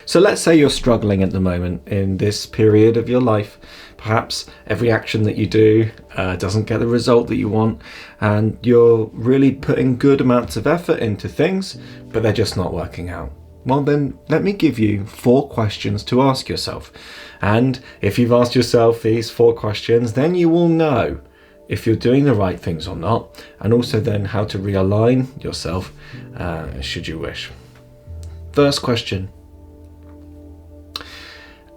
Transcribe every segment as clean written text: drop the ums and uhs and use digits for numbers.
So let's say you're struggling at the moment in this period of your life. Perhaps every action that you do doesn't get the result that you want, and you're really putting good amounts of effort into things, but they're just not working out. Well, then let me give you 4 questions to ask yourself. And if you've asked yourself these 4 questions, then you will know if you're doing the right things or not, and also then how to realign yourself should you wish. First question: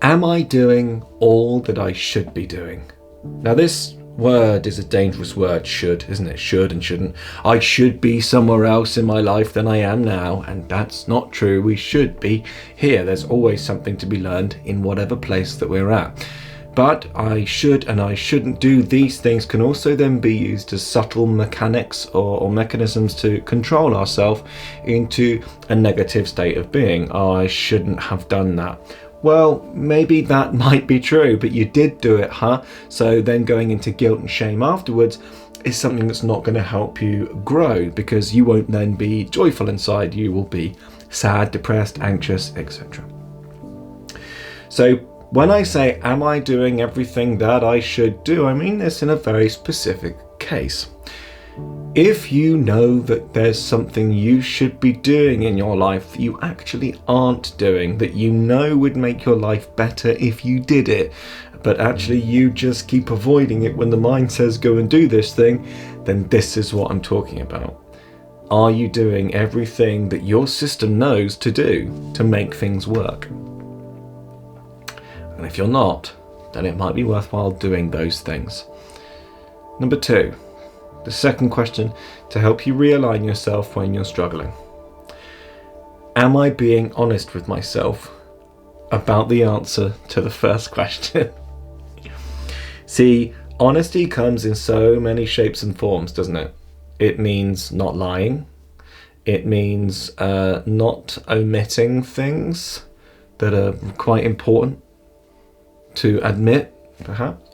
am I doing all that I should be doing? Now, this word is a dangerous word, should, isn't it? Should and shouldn't. I should be somewhere else in my life than I am now, and that's not true. We should be here. There's always something to be learned in whatever place that we're at. But I should and I shouldn't do these things can also then be used as subtle mechanics or mechanisms to control ourselves into a negative state of being. Oh, I shouldn't have done that. Well, maybe that might be true, but you did do it, huh? So then going into guilt and shame afterwards is something that's not going to help you grow, because you won't then be joyful inside. You will be sad, depressed, anxious, etc. So when I say, am I doing everything that I should do? I mean this in a very specific case. If you know that there's something you should be doing in your life that you actually aren't doing, that you know would make your life better if you did it, but actually you just keep avoiding it when the mind says go and do this thing, then this is what I'm talking about. Are you doing everything that your system knows to do to make things work? And if you're not, then it might be worthwhile doing those things. Number 2. The second question to help you realign yourself when you're struggling. Am I being honest with myself about the answer to the first question? See, honesty comes in so many shapes and forms, doesn't it? It means not lying. It means not omitting things that are quite important to admit, perhaps.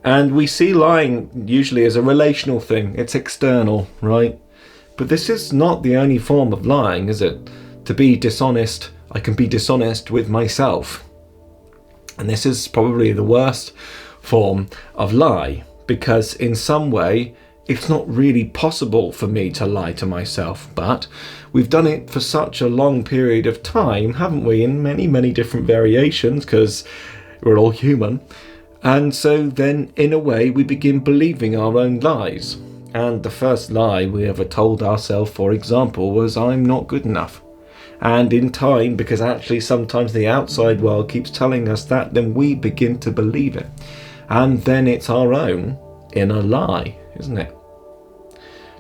And we see lying usually as a relational thing. It's external, right? But this is not the only form of lying, is it? To be dishonest, I can be dishonest with myself. And this is probably the worst form of lie, because in some way, it's not really possible for me to lie to myself. But we've done it for such a long period of time, haven't we? In many, many different variations, because we're all human. And so then, in a way, we begin believing our own lies. And the first lie we ever told ourselves, for example, was, I'm not good enough. And in time, because actually sometimes the outside world keeps telling us that, then we begin to believe it. And then it's our own inner lie, isn't it?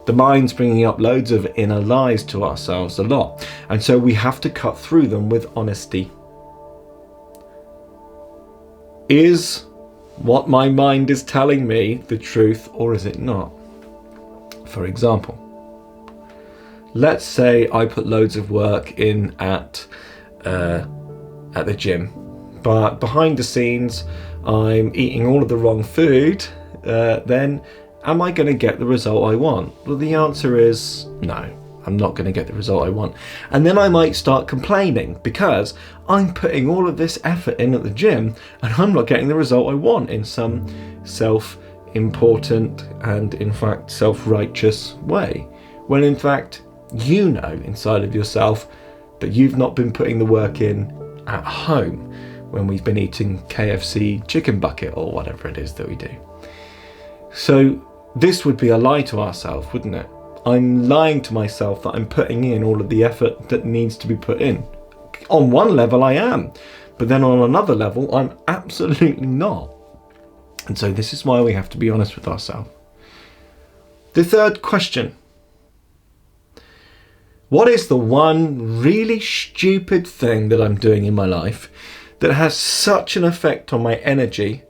The mind's bringing up loads of inner lies to ourselves a lot. And so we have to cut through them with honesty. Is what my mind is telling me the truth, or is it not? For example, let's say I put loads of work in at the gym, but behind the scenes I'm eating all of the wrong food. Then am I going to get the result I want? Well, the answer is no. I'm not going to get the result I want. And then I might start complaining because I'm putting all of this effort in at the gym and I'm not getting the result I want in some self-important and in fact self-righteous way. When in fact, you know inside of yourself that you've not been putting the work in at home when we've been eating KFC chicken bucket or whatever it is that we do. So this would be a lie to ourselves, wouldn't it? I'm lying to myself that I'm putting in all of the effort that needs to be put in. On one level I am, but then on another level I'm absolutely not. And so this is why we have to be honest with ourselves. The third question. What is the one really stupid thing that I'm doing in my life that has such an effect on my energy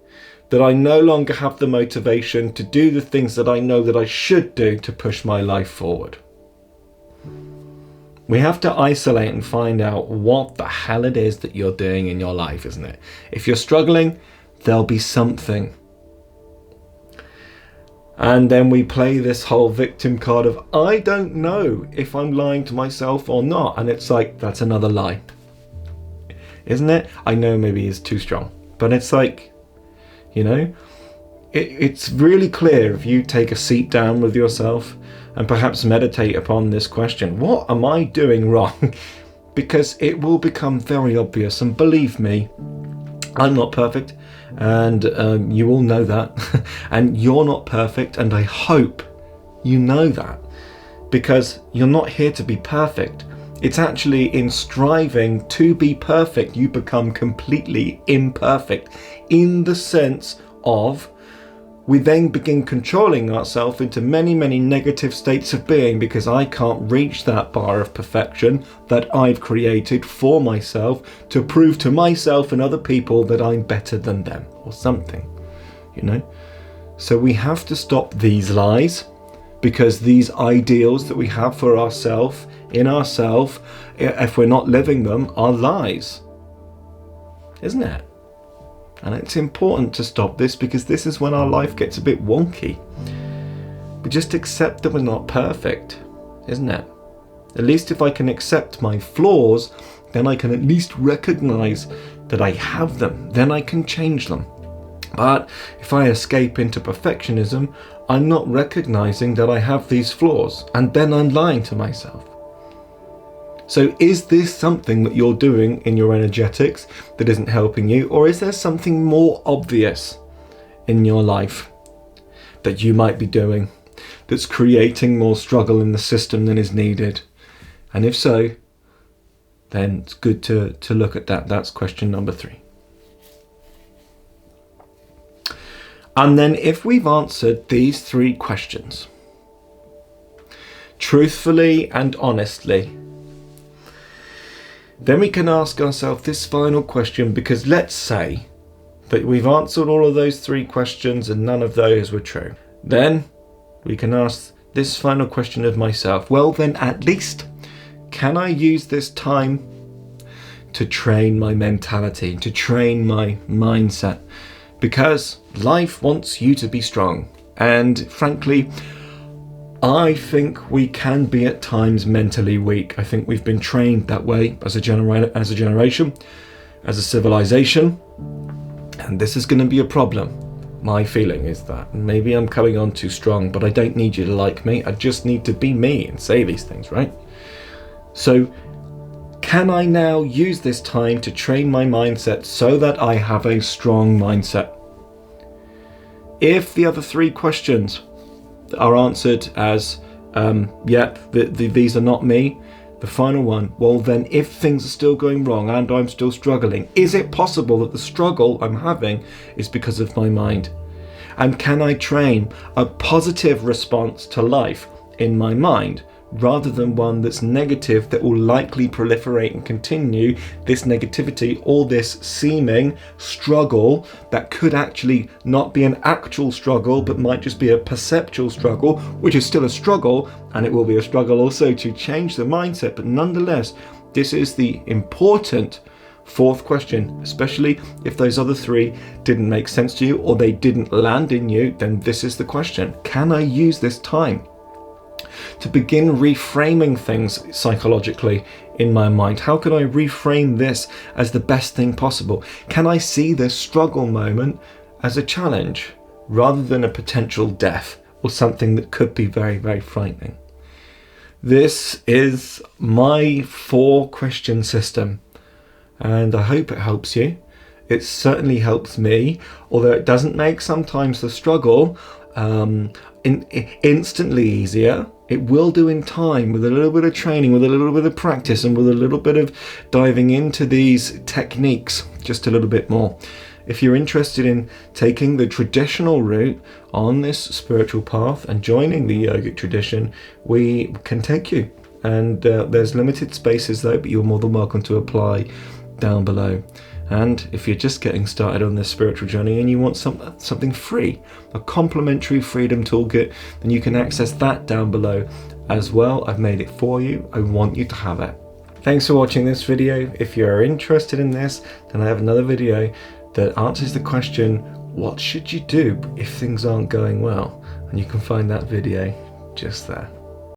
that I no longer have the motivation to do the things that I know that I should do to push my life forward? We have to isolate and find out what the hell it is that you're doing in your life, isn't it? If you're struggling, there'll be something. And then we play this whole victim card of, I don't know if I'm lying to myself or not. And it's like, that's another lie. isn't it? I know maybe it's too strong, but it's like, you know, it's really clear if you take a seat down with yourself and perhaps meditate upon this question, what am I doing wrong? Because it will become very obvious, and believe me, I'm not perfect, and you all know that, and you're not perfect, and I hope you know that, because you're not here to be perfect. It's actually in striving to be perfect, you become completely imperfect, in the sense of we then begin controlling ourselves into many, many negative states of being, because I can't reach that bar of perfection that I've created for myself to prove to myself and other people that I'm better than them or something, you know? So we have to stop these lies, because these ideals that we have for ourselves, in ourselves, if we're not living them, are lies, isn't it? And it's important to stop this, because this is when our life gets a bit wonky. We just accept that we're not perfect, isn't it? At least if I can accept my flaws, then I can at least recognize that I have them. Then I can change them. But if I escape into perfectionism, I'm not recognizing that I have these flaws, and then I'm lying to myself. So is this something that you're doing in your energetics that isn't helping you, or is there something more obvious in your life that you might be doing that's creating more struggle in the system than is needed? And if so, then it's good to look at that. That's question number 3. And then if we've answered these 3 questions truthfully and honestly, then we can ask ourselves this final question, because let's say that we've answered all of those 3 questions and none of those were true. Then we can ask this final question of myself, well then at least can I use this time to train my mentality, to train my mindset? Because life wants you to be strong, and frankly, I think we can be at times mentally weak. I think we've been trained that way as a generation, as a civilization, and this is going to be a problem. My feeling is that maybe I'm coming on too strong, but I don't need you to like me. I just need to be me and say these things, right? So can I now use this time to train my mindset so that I have a strong mindset? If the other 3 questions are answered as, these are not me, the final one, well then if things are still going wrong and I'm still struggling, is it possible that the struggle I'm having is because of my mind? And can I train a positive response to life in my mind, rather than one that's negative, that will likely proliferate and continue this negativity or this seeming struggle that could actually not be an actual struggle but might just be a perceptual struggle, which is still a struggle, and it will be a struggle also to change the mindset. But nonetheless, this is the important 4th question, especially if those other 3 didn't make sense to you or they didn't land in you. Then this is the question: can I use this time to begin reframing things psychologically in my mind? How can I reframe this as the best thing possible? Can I see this struggle moment as a challenge rather than a potential death or something that could be very, very frightening? This is my 4 question system, and I hope it helps you. It certainly helps me, although it doesn't make sometimes the struggle instantly easier. It will do in time, with a little bit of training, with a little bit of practice, and with a little bit of diving into these techniques just a little bit more. If you're interested in taking the traditional route on this spiritual path and joining the yogic tradition, we can take you. And there's limited spaces though, but you're more than welcome to apply down below. And if you're just getting started on this spiritual journey and you want something free, a complimentary freedom toolkit, then you can access that down below as well. I've made it for you. I want you to have it. Thanks for watching this video. If you're interested in this, then I have another video that answers the question, what should you do if things aren't going well? And you can find that video just there.